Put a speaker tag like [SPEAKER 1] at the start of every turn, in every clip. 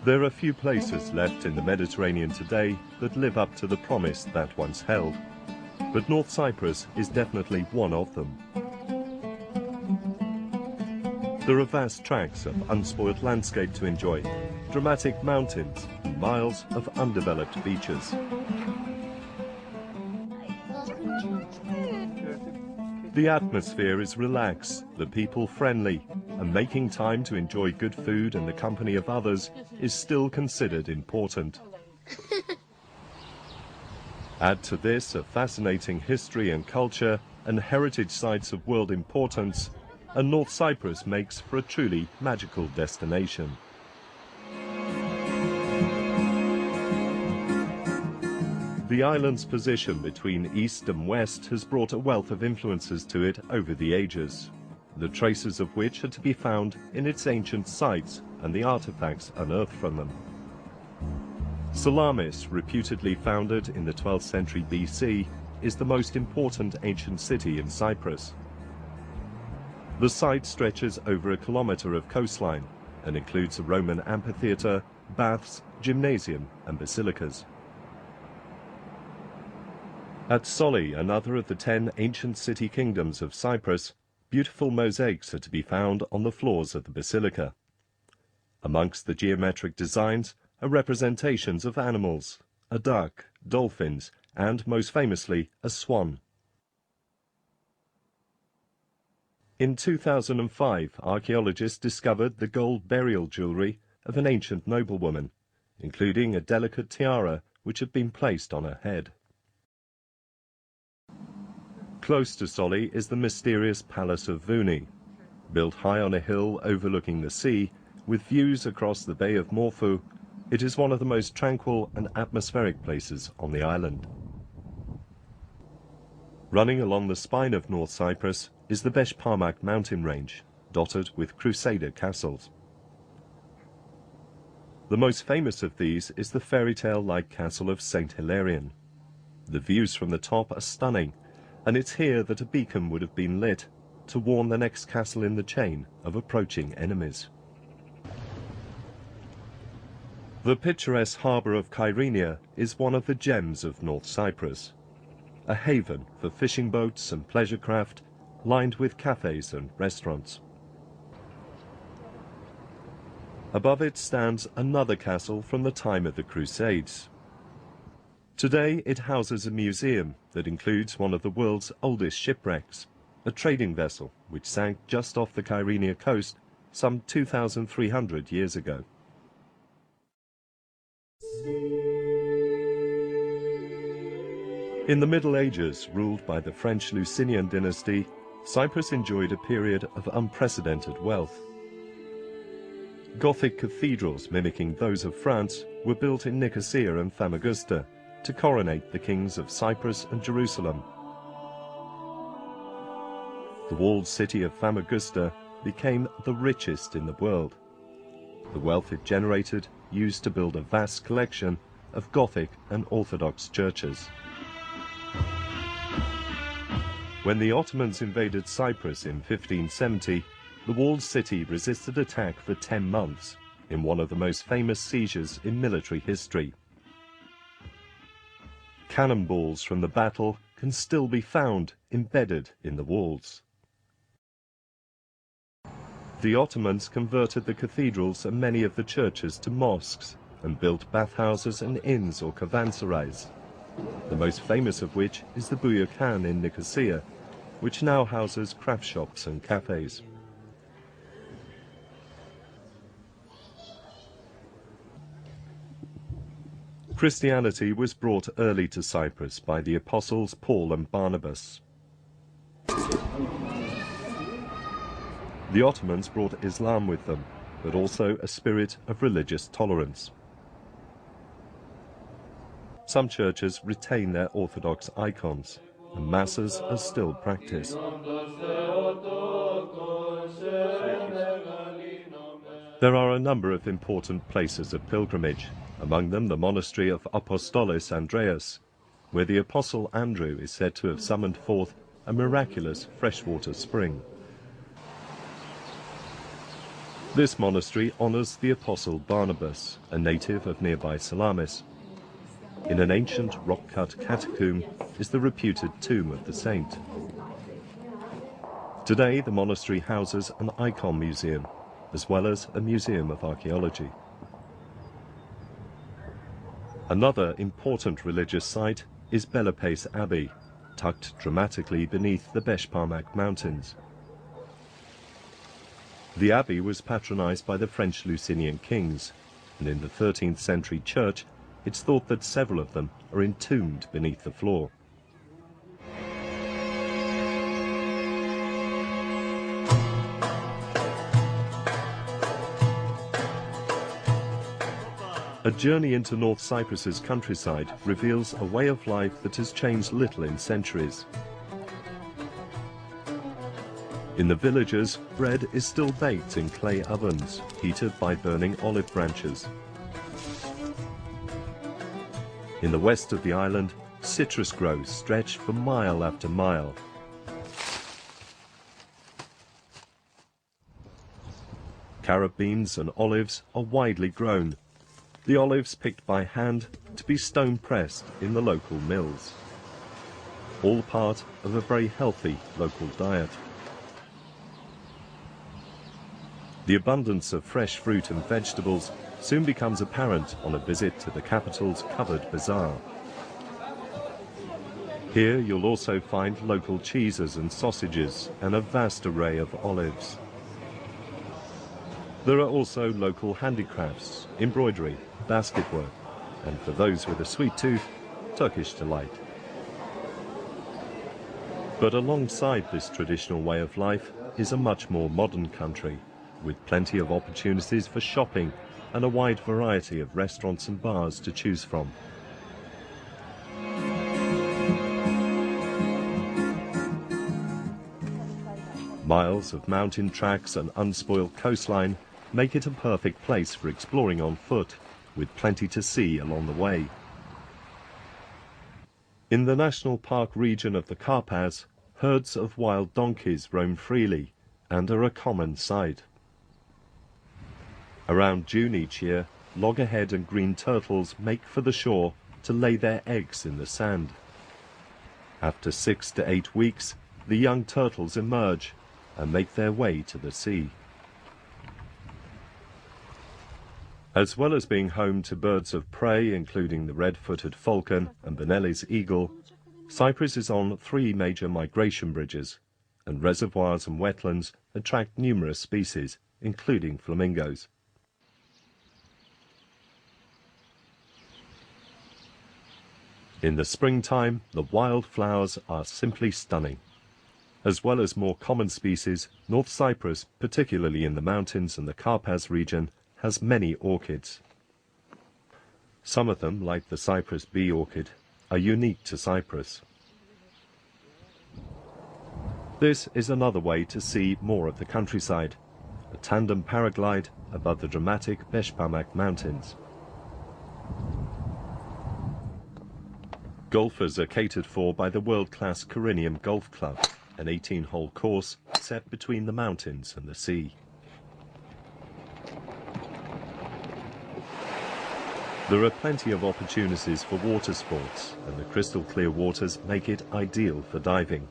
[SPEAKER 1] There are few places left in the Mediterranean today that live up to the promise that once held, but North Cyprus is definitely one of them. There are vast tracts of unspoilt landscape to enjoy, dramatic mountains, and miles of undeveloped beaches. The atmosphere is relaxed, the people friendly, and making time to enjoy good food and the company of others is still considered important. Add to this a fascinating history and culture and heritage sites of world importance, and North Cyprus makes for a truly magical destination. The island's position between east and west has brought a wealth of influences to it over the ages, the traces of which are to be found in its ancient sites and the artifacts unearthed from them. Salamis, reputedly founded in the 12th century BC, is the most important ancient city in Cyprus. The site stretches over a kilometre of coastline and includes a Roman amphitheatre, baths, gymnasium and basilicas. At Soli, another of the 10 ancient city kingdoms of Cyprus, beautiful mosaics are to be found on the floors of the basilica. Amongst the geometric designs are representations of animals, a duck, dolphins, and, most famously, a swan. In 2005, archaeologists discovered the gold burial jewellery of an ancient noblewoman, including a delicate tiara which had been placed on her head. Close to Soli is the mysterious Palace of Vouni. Built high on a hill overlooking the sea, with views across the Bay of Morphu, it is one of the most tranquil and atmospheric places on the island. Running along the spine of North Cyprus is the Beshparmak mountain range, dotted with Crusader castles. The most famous of these is the fairy tale-like castle of St. Hilarion. The views from the top are stunning, and it's here that a beacon would have been lit to warn the next castle in the chain of approaching enemies. The picturesque harbour of Kyrenia is one of the gems of North Cyprus, a haven for fishing boats and pleasure craft, lined with cafes and restaurants. Above it stands another castle from the time of the Crusades. Today it houses a museum that includes one of the world's oldest shipwrecks, a trading vessel which sank just off the Kyrenia coast some 2,300 years ago. In the Middle Ages, ruled by the French Lusinian dynasty, Cyprus enjoyed a period of unprecedented wealth. Gothic cathedrals mimicking those of France were built in Nicosia and Famagusta to coronate the kings of Cyprus and Jerusalem. The walled city of Famagusta became the richest in the world. The wealth it generated used to build a vast collection of Gothic and Orthodox churches. When the Ottomans invaded Cyprus in 1570, the walled city resisted attack for 10 months in one of the most famous sieges in military history. Cannonballs from the battle can still be found embedded in the walls. The Ottomans converted the cathedrals and many of the churches to mosques and built bathhouses and inns or caravanserais, the most famous of which is the Buyukhan in Nicosia, which now houses craft shops and cafes. Christianity was brought early to Cyprus by the apostles Paul and Barnabas. The Ottomans brought Islam with them, but also a spirit of religious tolerance. Some churches retain their Orthodox icons, and masses are still practiced. There are a number of important places of pilgrimage, among them the monastery of Apostolos Andreas, where the Apostle Andrew is said to have summoned forth a miraculous freshwater spring. This monastery honours the apostle Barnabas, a native of nearby Salamis. In an ancient rock-cut catacomb is the reputed tomb of the saint. Today the monastery houses an icon museum, as well as a museum of archaeology. Another important religious site is Belapace Abbey, tucked dramatically beneath the Beshparmak Mountains. The abbey was patronized by the French Lusinian kings, and in the 13th century church it's thought that several of them are entombed beneath the floor. A journey into North Cyprus's countryside reveals a way of life that has changed little in centuries. In the villages, bread is still baked in clay ovens, heated by burning olive branches. In the west of the island, citrus groves stretch for mile after mile. Carob beans and olives are widely grown, the olives picked by hand to be stone-pressed in the local mills. All part of a very healthy local diet. The abundance of fresh fruit and vegetables soon becomes apparent on a visit to the capital's covered bazaar. Here you'll also find local cheeses and sausages and a vast array of olives. There are also local handicrafts, embroidery, basketwork, and for those with a sweet tooth, Turkish delight. But alongside this traditional way of life is a much more modern country, with plenty of opportunities for shopping and a wide variety of restaurants and bars to choose from. Miles of mountain tracks and unspoiled coastline make it a perfect place for exploring on foot, with plenty to see along the way. In the national park region of the Karpaz, herds of wild donkeys roam freely and are a common sight. Around June each year, loggerhead and green turtles make for the shore to lay their eggs in the sand. After 6 to 8 weeks, the young turtles emerge and make their way to the sea. As well as being home to birds of prey, including the red-footed falcon and Benelli's eagle, Cyprus is on 3 major migration bridges, and reservoirs and wetlands attract numerous species, including flamingos. In the springtime, the wildflowers are simply stunning. As well as more common species, North Cyprus, particularly in the mountains and the Karpaz region, has many orchids. Some of them, like the Cyprus bee orchid, are unique to Cyprus. This is another way to see more of the countryside, a tandem paraglide above the dramatic Beshparmak Mountains. Golfers are catered for by the world-class Corinium Golf Club, an 18-hole course set between the mountains and the sea. There are plenty of opportunities for water sports, and the crystal-clear waters make it ideal for diving,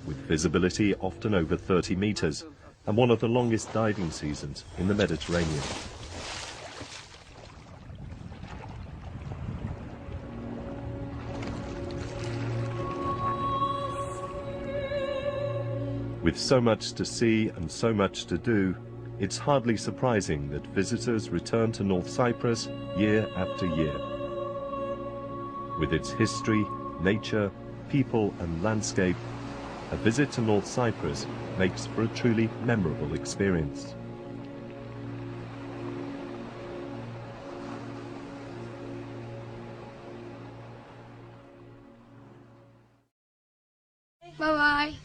[SPEAKER 1] with visibility often over 30 meters and one of the longest diving seasons in the Mediterranean. With so much to see and so much to do, it's hardly surprising that visitors return to North Cyprus year after year. With its history, nature, people and landscape, a visit to North Cyprus makes for a truly memorable experience.
[SPEAKER 2] Bye-bye.